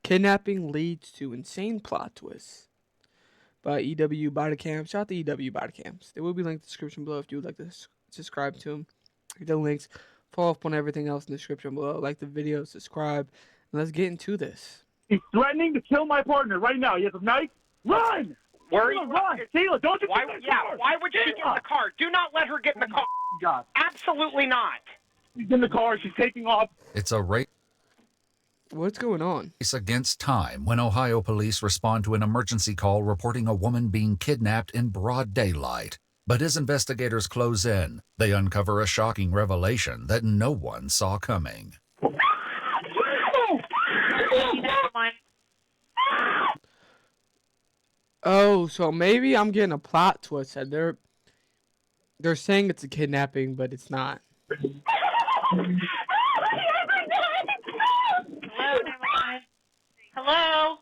Kidnapping leads to insane plot twists. By EWUBodycam. Shout out to EWUBodycams. There will be links in the description below if you would like to subscribe to them. The links. Follow up on everything else in the description below. Like the video, subscribe, and let's get into this. He's threatening to kill my partner right now. He has a knife. Run! Where are you? Run! Taylor, don't you Why? get in the Yeah. car. Why would she get in the car? Do not let her get in the car. God. Absolutely not. She's in the car. She's taking off. It's a race What's going on? against time when Ohio police respond to an emergency call reporting a woman being kidnapped in broad daylight. But as investigators close in, they uncover a shocking revelation that no one saw coming. Oh, so maybe I'm getting a plot twist. They're saying it's a kidnapping, but it's not. Hello?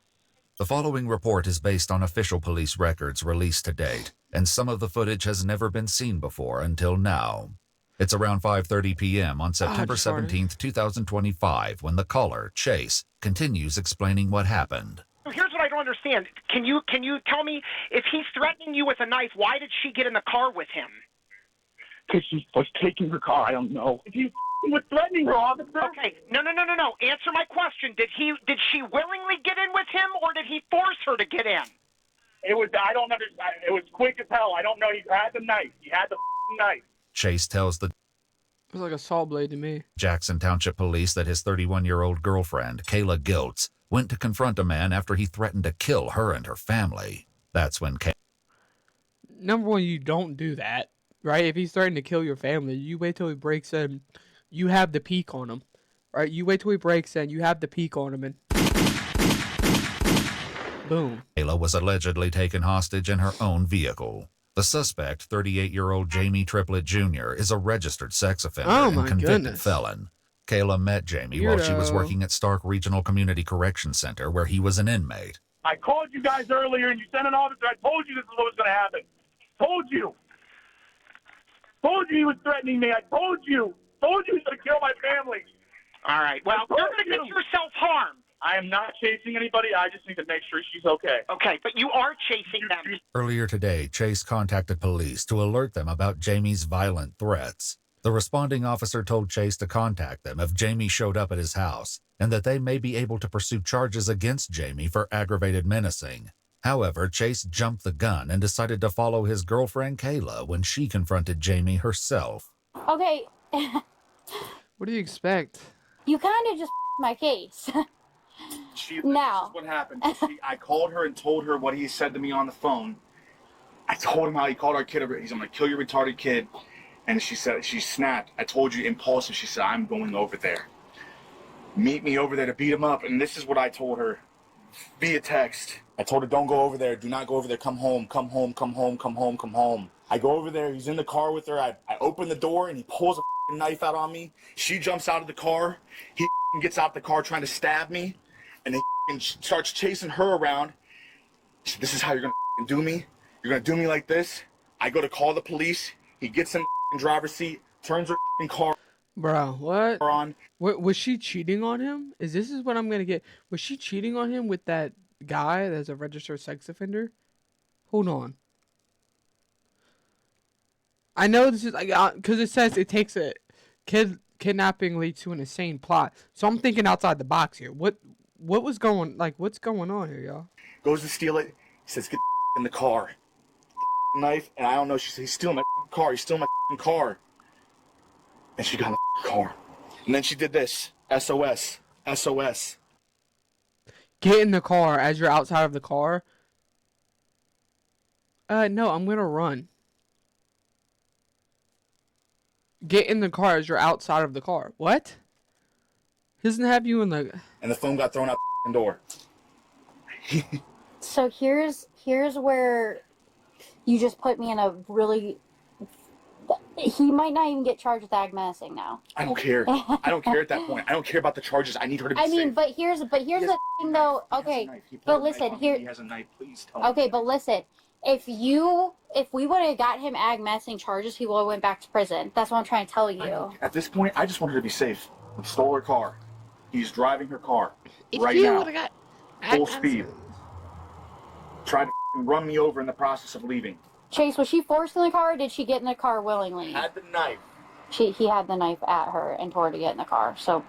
The following report is based on official police records released to date, and some of the footage has never been seen before until now. It's around 5:30 p.m. on September 17th, 2025, when the caller, Chase, continues explaining what happened. Here's what I don't understand. Can you tell me, if he's threatening you with a knife, why did she get in the car with him? Because she was taking her car. I don't know. If you was threatening her, officer. Okay, no. Answer my question. Did she willingly get in with him, or did he force her to get in? It was. I don't understand. It was quick as hell. I don't know. He had the knife. He had the knife. Chase tells the It was like a saw blade to me. Jackson Township Police that his 31-year-old girlfriend, Kayla Giltz, went to confront a man after he threatened to kill her and her family. That's when Number one, you don't do that, right? If he's threatening to kill your family, you wait till he breaks in. You have the peek on him, right? You wait till he breaks in. You have the peek on him, and boom. Kayla was allegedly taken hostage in her own vehicle. The suspect, 38-year-old Jamie Triplett Jr., is a registered sex offender and convicted felon. Kayla met Jamie while she was working at Stark Regional Community Correction Center, where he was an inmate. I called you guys earlier, and you sent an officer. I told you this is what was going to happen. Told you. Told you he was threatening me. I told you. Told you he was going to kill my family. All right. Well, you're going to get yourself harmed. I am not chasing anybody. I just need to make sure she's okay. Okay, but you are chasing them. Earlier today, Chase contacted police to alert them about Jamie's violent threats. The responding officer told Chase to contact them if Jamie showed up at his house, and that they may be able to pursue charges against Jamie for aggravated menacing. However, Chase jumped the gun and decided to follow his girlfriend Kayla when she confronted Jamie herself. Okay. What do you expect? You kind of just my case. This is Now. what happened. I called her and told her what he said to me on the phone. I told him how he called our kid. He's, I'm going to kill your retarded kid. And she said, she snapped. I told you impulsive. She said, I'm going over there. Meet me over there to beat him up. And this is what I told her via text. I told her, don't go over there. Do not go over there. Come home. Come home. Come home. Come home. Come home. I go over there. He's in the car with her. I open the door and he pulls a knife out on me. She jumps out of the car. He gets out the car trying to stab me. And then starts chasing her around. She said, this is how you're going to do me? You're going to do me like this? I go to call the police. He gets in the driver's seat, turns her car Bro, what? on. Was she cheating on him? This is what I'm going to get. Was she cheating on him with that guy that's a registered sex offender? Hold on. I know this is like, because it says it takes a kidnapping leads to an insane plot. So I'm thinking outside the box here. What's going on here, y'all? Goes to steal it. He says, get in the car. Knife, and I don't know. She says, he's stealing my car. He's stealing my car. And she got in the car. And then she did this. SOS. SOS. Get in the car as you're outside of the car. No, I'm gonna run. Get in the car as you're outside of the car. What? He doesn't have you in the... And the phone got thrown out the door. So here's where you just put me in a really... He might not even get charged with ag menacing now. I don't care. I don't care at that point. I don't care about the charges. I need her to be safe. I mean, but here's the thing though. Okay, but listen here. He has a knife. Please tell me. Okay, but listen. If we would have got him ag menacing charges, he would have went back to prison. That's what I'm trying to tell you. At this point, I just want her to be safe. He stole her car. He's driving her car If right you now. would have got... full speed. Tried to run me over in the process of leaving. Chase, was she forced in the car or did she get in the car willingly? Had the knife. He had the knife at her and told her to get in the car, so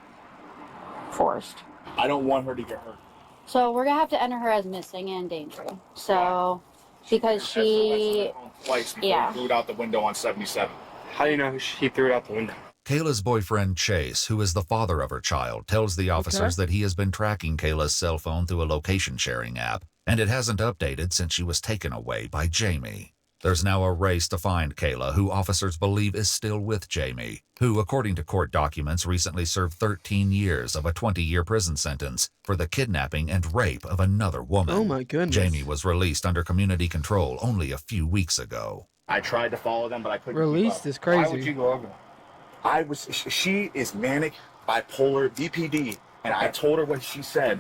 forced. I don't want her to get hurt. So we're gonna have to enter her as missing and danger. So because she Twice before he threw it out the window on 77. How do you know he threw it out the window? Kayla's boyfriend, Chase, who is the father of her child, tells the officers that he has been tracking Kayla's cell phone through a location-sharing app, and it hasn't updated since she was taken away by Jamie. There's now a race to find Kayla, who officers believe is still with Jamie, who, according to court documents, recently served 13 years of a 20-year prison sentence for the kidnapping and rape of another woman. Oh my goodness. Jamie was released under community control only a few weeks ago. I tried to follow them, but I couldn't. Released is crazy. Why would you go over? She is manic, bipolar, BPD, and I told her what she said,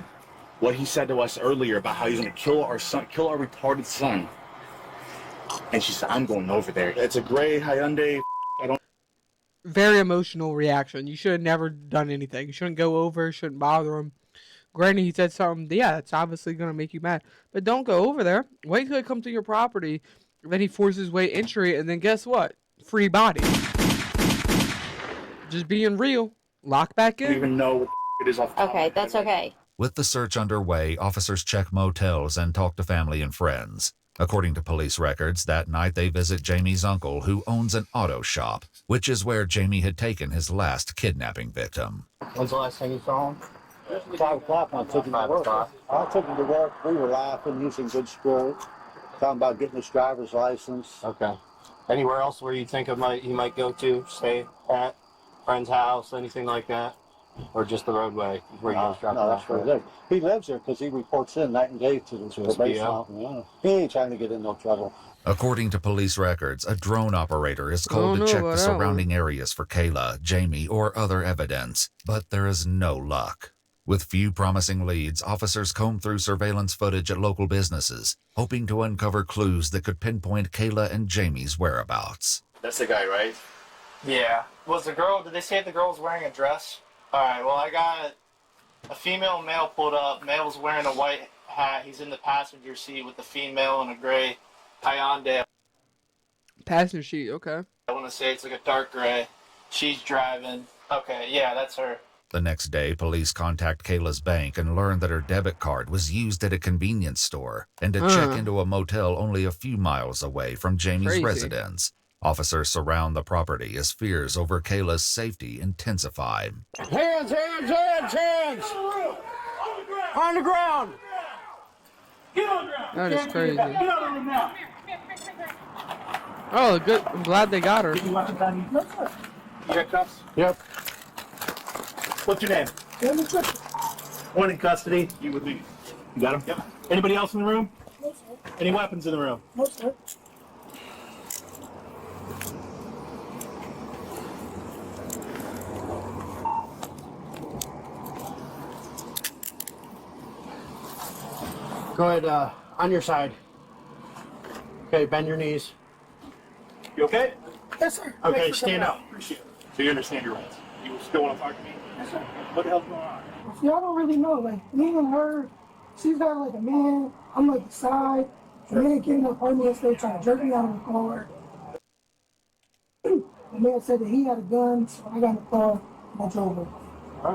what he said to us earlier about how he's going to kill our son, kill our retarded son. And she said, I'm going over there. It's a gray Hyundai. I don't. Very emotional reaction. You should have never done anything. You shouldn't go over. Shouldn't bother him. Granted, he said something. Yeah, it's obviously gonna make you mad. But don't go over there. Wait till he comes to your property. Then he forces his way entry, and then guess what? Free body. Just being real. Lock back I don't in. even know what it is off the top of my okay, head. that's okay. With the search underway, officers check motels and talk to family and friends. According to police records, that night they visit Jamie's uncle, who owns an auto shop, which is where Jamie had taken his last kidnapping victim. When's the last time you saw him? 5 o'clock when I took him to work. I took him to work. We were laughing. He was in good spirit. Talking about getting his driver's license. Okay. Anywhere else where you think he might go to, stay at, friend's house, anything like that? Or just the roadway where he goes dropping No, off? that's where he lives. He lives there because he reports in night and day to the probation officer. Yeah. He ain't trying to get in no trouble. According to police records, a drone operator is called to check the surrounding areas for Kayla, Jamie, or other evidence, but there is no luck. With few promising leads, officers comb through surveillance footage at local businesses, hoping to uncover clues that could pinpoint Kayla and Jamie's whereabouts. That's the guy, right? Yeah. Did they say the girl was wearing a dress? Alright, well I got a female and male pulled up. Male's wearing a white hat. He's in the passenger seat with the female in a gray Hyundai. Passenger seat, okay. I want to say it's like a dark gray. She's driving. Okay, yeah, that's her. The next day, police contact Kayla's bank and learn that her debit card was used at a convenience store and to check into a motel only a few miles away from Jamie's residence. Officers surround the property as fears over Kayla's safety intensify. Hands, hands, hands, hands! On the ground! Get on the ground. That is crazy. Get on the room now. Oh, good. I'm glad they got her. You got cuffs? Yep. What's your name? One in custody. You with me. You got him? Yep. Anybody else in the room? No, sir. Any weapons in the room? No, sir. Go ahead, on your side. Okay, bend your knees. You okay? Yes, sir. Okay, Thanks for stand coming up. Appreciate it. So you understand your rights. You still want to talk to me? Yes, sir. What the hell's going on? See, I don't really know. Like, me and her, she's got like a man, I'm like the side. The man came in the apartment yesterday trying to jerk me out of the car. The man said that he had a gun, so I got in the car and I drove her.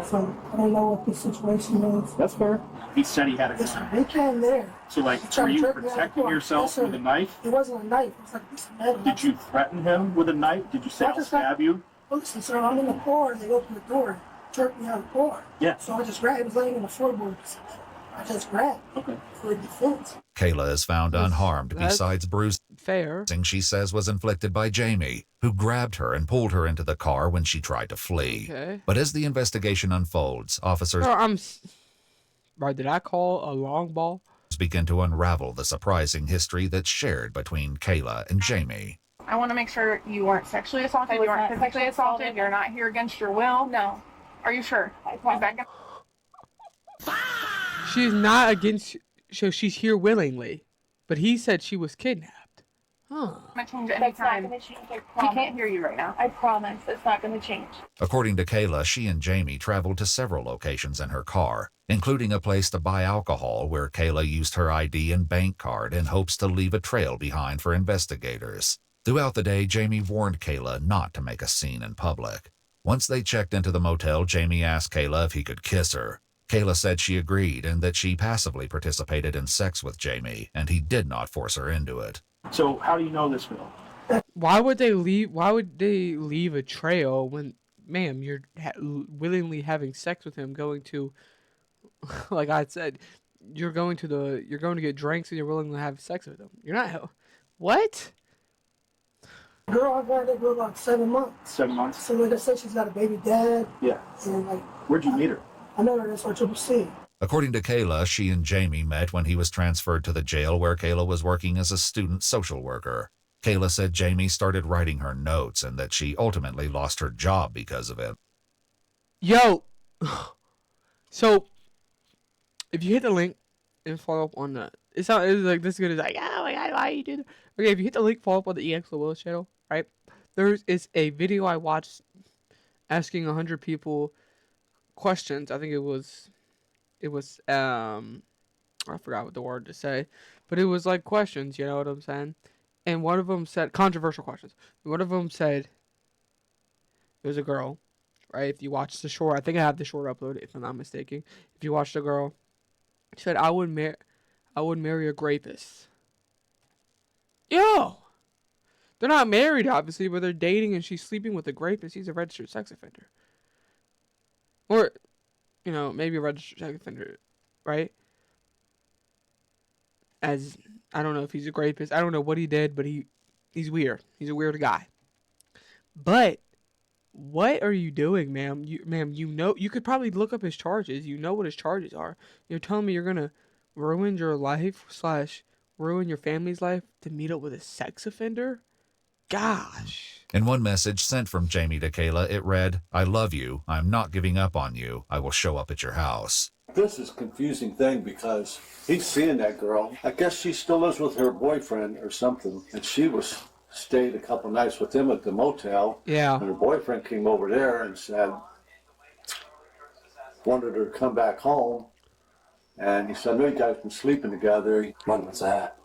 So I don't know what the situation is. That's fair. He said he had a Yes, sir. gun. They came there. So, like, He tried were to you jerk me out of the protecting car. yourself Yes, sir. with a knife? It wasn't a knife. It was like a piece of metal. Did you threaten him with a knife? Did you say, I I'll just got- stab you? Listen, sir, I'm in the car and they opened the door, jerked me out of the car. Yeah. So I just grabbed, it was laying on the floorboard. I just grabbed Okay. for defense. Kayla is found unharmed That's besides bruising fair. she says was inflicted by Jamie, who grabbed her and pulled her into the car when she tried to flee. Okay. But as the investigation unfolds, officers Bro, did I call a long ball? begin to unravel the surprising history that's shared between Kayla and Jamie. I want to make sure you weren't sexually assaulted, you weren't physically assaulted, you're not here against your will. No. Are you sure? She's not against. So she's here willingly, but he said she was kidnapped. Huh. It's going to change That's not anytime. going to change. I He promise. can't hear you right now. I promise it's not going to change. According to Kayla, she and Jamie traveled to several locations in her car, including a place to buy alcohol where Kayla used her ID and bank card in hopes to leave a trail behind for investigators. Throughout the day, Jamie warned Kayla not to make a scene in public. Once they checked into the motel, Jamie asked Kayla if he could kiss her. Kayla said she agreed and that she passively participated in sex with Jamie, and he did not force her into it. So how do you know this girl? Why would they leave? Why would they leave a trail when, ma'am, you're willingly having sex with him, going to, like I said, you're going to get drinks and you're willing to have sex with him. You're not. What? Girl, I've had that girl about 7 months. 7 months. So like I said, she's got a baby dad. Yeah. And like, Where'd you meet her? I met her at SR-CCC. According to Kayla, she and Jamie met when he was transferred to the jail where Kayla was working as a student social worker. Kayla said Jamie started writing her notes and that she ultimately lost her job because of it. Yo. So, if you hit the link and follow up on the, it's like this good as like, oh my god, why you do that? Okay, if you hit the link, follow up on the EX Willis channel, right? There is a video I watched asking 100 people questions. I think it was I forgot what the word to say, but it was like questions, you know what I'm saying? And one of them said controversial questions. One of them said it was a girl, right? If you watch the short, I think I have the short uploaded if I'm not mistaken. If you watch the girl, she said I would marry a rapist. Yo, they're not married obviously, but they're dating and she's sleeping with a rapist. He's a registered sex offender, or you know, maybe a registered sex offender, right? As I don't know if he's a rapist. I don't know what he did, but he's weird. He's a weird guy. But what are you doing, ma'am? You know, you could probably look up his charges. You know what his charges are. You're telling me you're gonna ruin your life / ruin your family's life to meet up with a sex offender? Gosh. In one message sent from Jamie to Kayla, it read, "I love you. I'm not giving up on you. I will show up at your house." This is a confusing thing because he's seeing that girl. I guess she still lives with her boyfriend or something. And she stayed a couple nights with him at the motel. Yeah. And her boyfriend came over there and wanted her to come back home. And he said, I know you guys been sleeping together. When was that?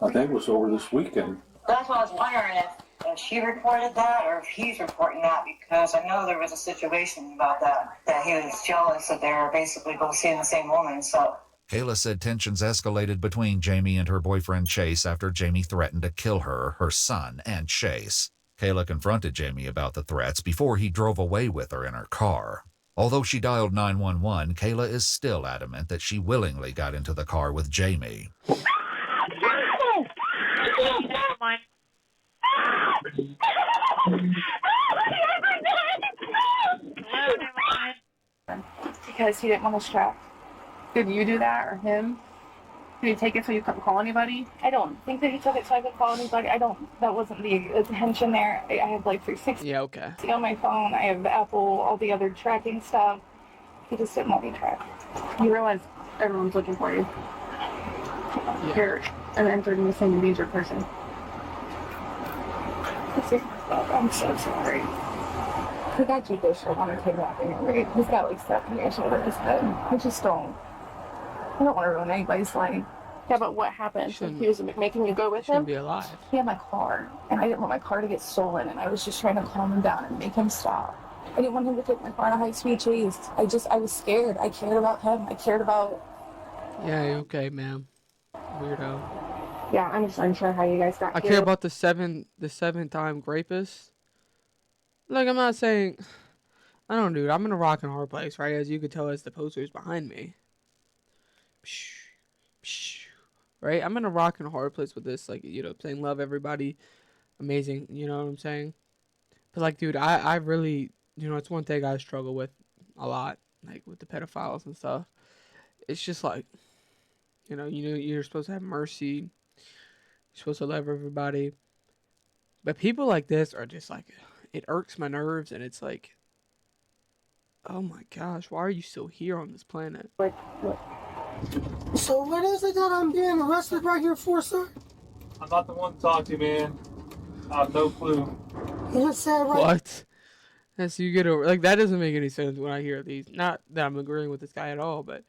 I think it was over this weekend. That's what I was wondering if she reported that or if he's reporting that, because I know there was a situation about that he was jealous that they were basically both seeing the same woman, so. Kayla said tensions escalated between Jamie and her boyfriend Chase after Jamie threatened to kill her son, and Chase. Kayla confronted Jamie about the threats before he drove away with her in her car. Although she dialed 911, Kayla is still adamant that she willingly got into the car with Jamie. Because he didn't want to strap. Did you do that or him? Did he take it so you couldn't call anybody? I don't think that he took it so I could call anybody. That wasn't the intention there. I have like 360 Yeah, okay. on my phone. I have Apple, all the other tracking stuff. He just didn't want me tracked. You realize everyone's looking for you. Yeah. You're an entered missing endangered person. I'm so sorry. He got judicial on a kidnapping and rape. He's got like 7 years over his head. I don't want to ruin anybody's life. Yeah, but what happened? He was making you go with him? Shouldn't be alive. He had my car, and I didn't want my car to get stolen, and I was just trying to calm him down and make him stop. I didn't want him to take my car on a high-speed chase. I was scared. I cared about him. I cared about... Yeah, okay, ma'am. Weirdo. Yeah, I'm just unsure how you guys got I here. care about the seven-time rapist. Like, I'm not saying... I don't know, dude. I'm in a rock and hard place, right? As you could tell as the posters behind me. Right? I'm in a rock and hard place with this. Like, you know, saying love everybody. Amazing. You know what I'm saying? But, like, dude, I really... You know, it's one thing I struggle with a lot. Like, with the pedophiles and stuff. It's just like... You know, you're supposed to have mercy. You're supposed to love everybody. But people like this are just like... It irks my nerves, and it's like... Oh my gosh, why are you still here on this planet? So what is it that I'm being arrested right here for, sir? I'm not the one to talk to, man. I have no clue. You just said right. What? Yes, you get over like that doesn't make any sense when I hear these. Not that I'm agreeing with this guy at all, but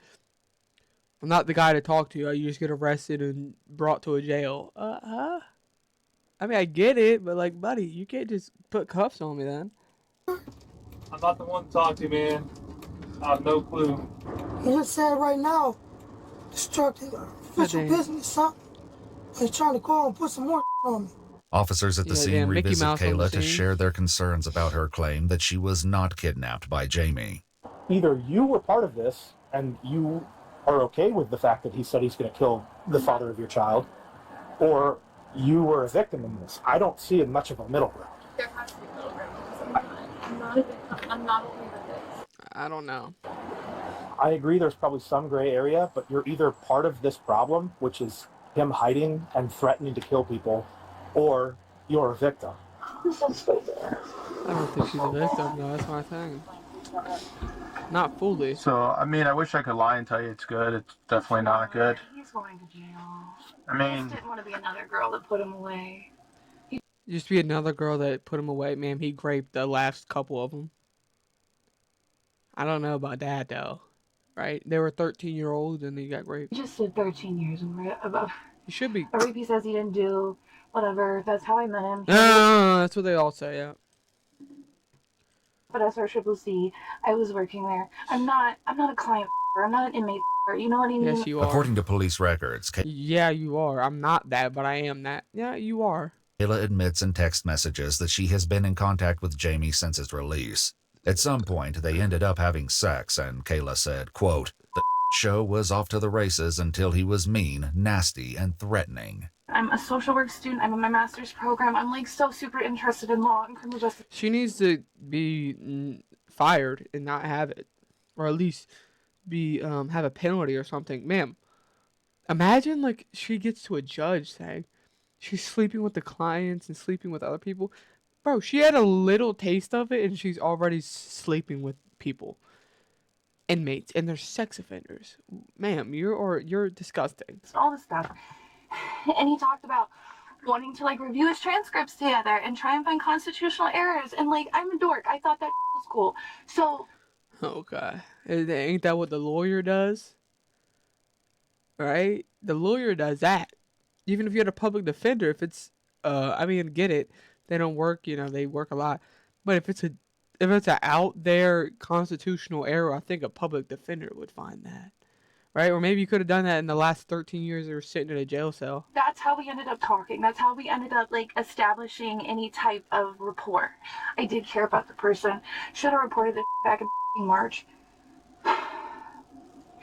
I'm not the guy to talk to. You just get arrested and brought to a jail. I mean, I get it, but like, buddy, you can't just put cuffs on me then. I'm not the one to talk to, man. I have no clue. You just said right now, destructive official business, son. They're trying to call and put some more on me. Officers at the scene damn, Mickey revisit Mouse on the Kayla to scene. share their concerns about her claim that she was not kidnapped by Jamie. Either you were part of this and you are okay with the fact that he said he's going to kill the father of your child, or you were a victim in this. I don't see much of a middle ground. There has to be a middle ground because I'm not okay with this. I don't know. I agree there's probably some gray area, but you're either part of this problem, which is him hiding and threatening to kill people, or you're a victim. I don't think she's a victim, though. That's my thing. Not fully. So, I mean, I wish I could lie and tell you it's good. It's definitely not good. He's going to jail. I I mean, just didn't want to be another girl that put him away. Just be another girl that put him away, ma'am. He raped the last couple of them. I don't know about that, though. Right? They were 13-year-olds and he got raped. He just did 13 years and above. He should be. A rape he says he didn't do. Whatever. That's how I met him. No, that's what they all say, yeah. But SR-CCC, I was working there. I'm not a client. I'm not an inmate. You know what I mean? Yes, you are. According to police records, Yeah, you are. I'm not that, but I am that. Yeah, you are. Kayla admits in text messages that she has been in contact with Jamie since his release. At some point, they ended up having sex, and Kayla said, quote, "The show was off to the races until he was mean, nasty, and threatening." I'm a social work student. I'm in my master's program. I'm like so super interested in law and criminal justice. She needs to be fired and not have it, or at least be have a penalty or something. Ma'am, imagine like she gets to a judge saying she's sleeping with the clients and sleeping with other people. Bro, she had a little taste of it and she's already sleeping with people, inmates, and they're sex offenders. Ma'am, you're disgusting. All this stuff. And he talked about wanting to like review his transcripts together and try and find constitutional errors. And like, I'm a dork. I thought that was cool. So. Okay. Ain't that what the lawyer does? Right? The lawyer does that. Even if you're the public defender, if it's, I mean, get it. They don't work, they work a lot. But if it's an out there constitutional error, I think a public defender would find that. Right? Or maybe you could have done that in the last 13 years they were sitting in a jail cell. That's how we ended up talking. That's how we ended up like establishing any type of rapport. I did care about the person. Should have reported this back in March.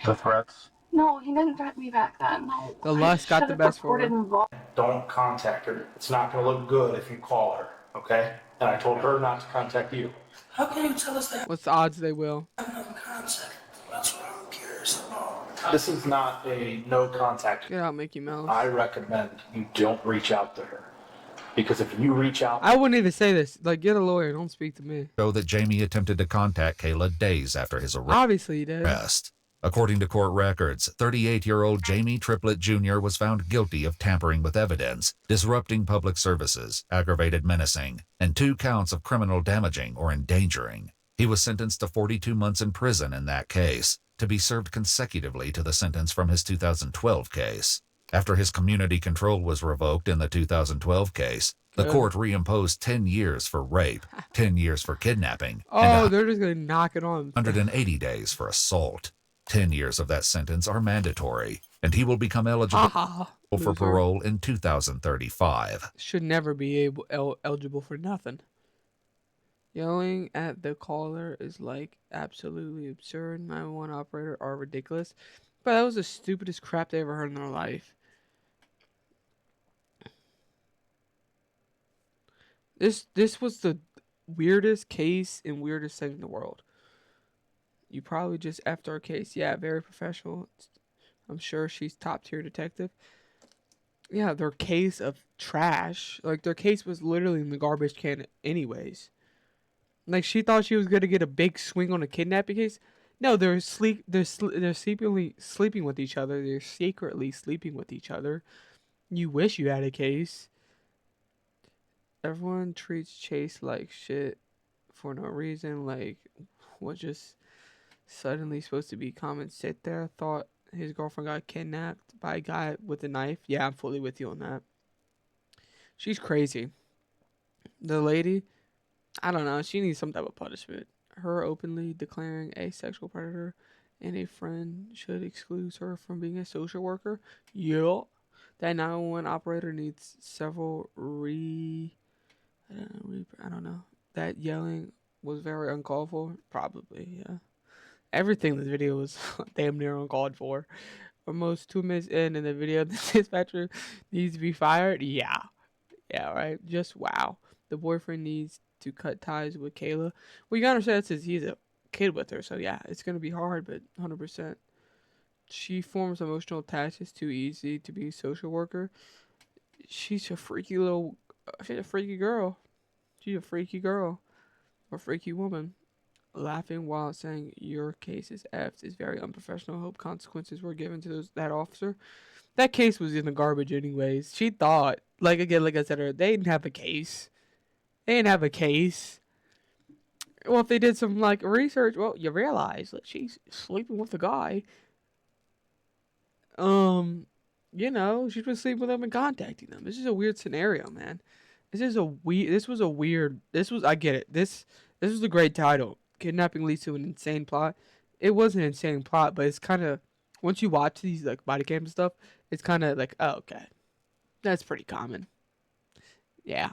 the threats. No, he didn't threaten me back then. No. The lust got the best for her. Don't contact her. It's not going to look good if you call her, okay? And I told her not to contact you. How can you tell us that? What's the odds they will? Another concept. That's what I'm curious about. This is not a no contact. Get out, Mickey Mouse. I recommend you don't reach out to her. Because if you reach out... I wouldn't even say this. Like, get a lawyer. Don't speak to me. Show that Jamie attempted to contact Kayla days after his arrest. Obviously he did. According to court records, 38-year-old Jamie Triplett Jr. was found guilty of tampering with evidence, disrupting public services, aggravated menacing, and 2 counts of criminal damaging or endangering. He was sentenced to 42 months in prison in that case, to be served consecutively to the sentence from his 2012 case. After his community control was revoked in the 2012 case, the court reimposed 10 years for rape, 10 years for kidnapping, and they're just going to knock it on. 180 days for assault. 10 years of that sentence are mandatory, and he will become eligible for parole in 2035. Should never be eligible for nothing. Yelling at the caller is like absolutely absurd. 911 operator are ridiculous. But that was the stupidest crap they ever heard in their life. This was the weirdest case and weirdest thing in the world. You probably just effed our case. Yeah, very professional. I'm sure she's top tier detective. Yeah, their case of trash. Like, their case was literally in the garbage can anyways. Like, she thought she was going to get a big swing on a kidnapping case. No, they're secretly sleeping with each other. They're secretly sleeping with each other. You wish you had a case. Everyone treats Chase like shit for no reason. Like, what just suddenly supposed to be common sit there? Thought his girlfriend got kidnapped by a guy with a knife. Yeah, I'm fully with you on that. She's crazy. The lady, I don't know. She needs some type of punishment. Her openly declaring a sexual predator and a friend should exclude her from being a social worker. Yeah. That 911 operator needs several I don't know. That yelling was very uncalled for. Probably, yeah. Everything in this video was damn near uncalled for. Almost 2 minutes in the video, the dispatcher needs to be fired. Yeah. Yeah, right. Just wow. The boyfriend needs to cut ties with Kayla. Well, you gotta understand since he's a kid with her, so yeah, it's gonna be hard, but 100%. She forms emotional attachments too easy to be a social worker. She's a freaky little. She's a freaky girl. She's a freaky girl or freaky woman. Laughing while saying your case is effed is very unprofessional. Hope consequences were given to that officer. That case was in the garbage anyways. She thought, like again, like I said earlier, they didn't have a case. They didn't have a case. Well, if they did some like research, well, you realize that she's sleeping with the guy. She's been sleeping with him and contacting them. This is a weird scenario, man. I get it. This was a great title. Kidnapping leads to an insane plot. It was an insane plot, but it's kind of, once you watch these like body cam stuff, it's kind of like, oh, okay. That's pretty common. Yeah.